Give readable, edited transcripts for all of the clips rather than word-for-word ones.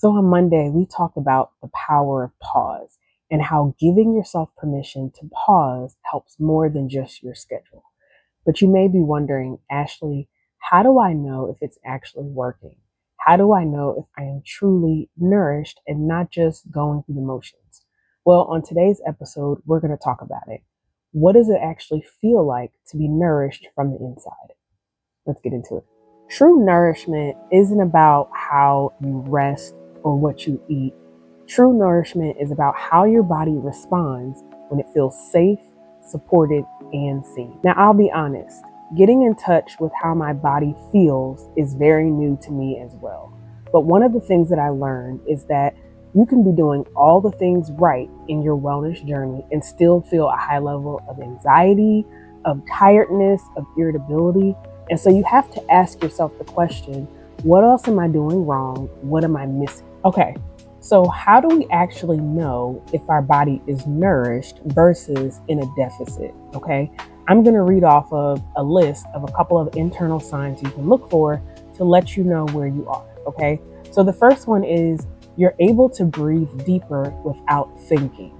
So on Monday, we talked about the power of pause and how giving yourself permission to pause helps more than just your schedule. But you may be wondering, Ashley, how do I know if it's actually working? How do I know if I am truly nourished and not just going through the motions? Well, on today's episode, we're going to talk about it. What does it actually feel like to be nourished from the inside? Let's get into it. True nourishment isn't about how you rest or what you eat. True nourishment is about how your body responds when it feels safe, supported, and seen. Now, I'll be honest, getting in touch with how my body feels is very new to me as well. But one of the things that I learned is that you can be doing all the things right in your wellness journey and still feel a high level of anxiety, of tiredness, of irritability. And so you have to ask yourself the question, what else am I doing wrong? What am I missing? Okay, so how do we actually know if our body is nourished versus in a deficit? Okay, I'm going to read off of a list of a couple of internal signs you can look for to let you know where you are. Okay, so the first one is you're able to breathe deeper without thinking.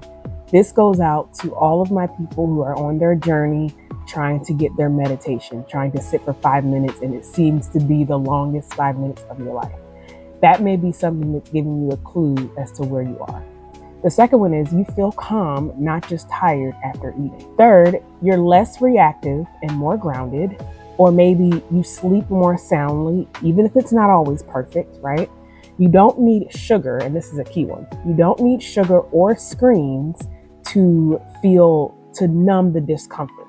This goes out to all of my people who are on their journey trying to get their meditation, trying to sit for 5 minutes, and it seems to be the longest 5 minutes of your life. That may be something that's giving you a clue as to where you are. The second one is you feel calm, not just tired after eating. Third, you're less reactive and more grounded, or maybe you sleep more soundly, even if it's not always perfect, right? You don't need sugar, and this is a key one. You don't need sugar or screens to numb the discomfort.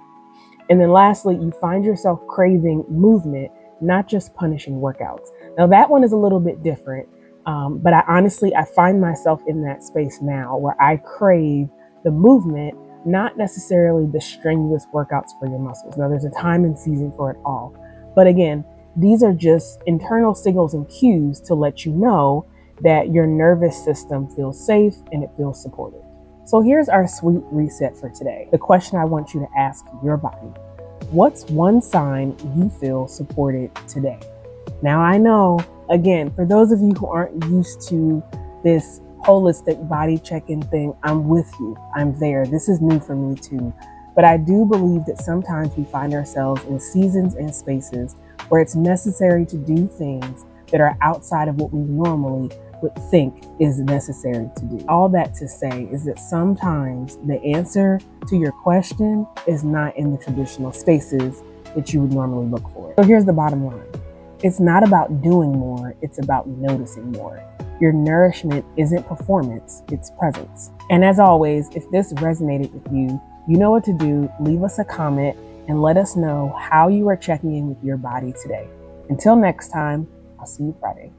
And then lastly, you find yourself craving movement, not just punishing workouts. Now that one is a little bit different, but I find myself in that space now where I crave the movement, not necessarily the strenuous workouts for your muscles. Now there's a time and season for it all. But again, these are just internal signals and cues to let you know that your nervous system feels safe and it feels supported. So here's our sweet reset for today. The question I want you to ask your body: what's one sign you feel supported today? Now I know, again, for those of you who aren't used to this holistic body check-in thing, I'm with you. I'm there. This is new for me too. But I do believe that sometimes we find ourselves in seasons and spaces where it's necessary to do things that are outside of what we normally would think is necessary to do. All that to say is that sometimes the answer to your question is not in the traditional spaces that you would normally look for. So here's the bottom line. It's not about doing more, it's about noticing more. Your nourishment isn't performance, it's presence. And as always, if this resonated with you, you know what to do. Leave us a comment and let us know how you are checking in with your body today. Until next time, I'll see you Friday.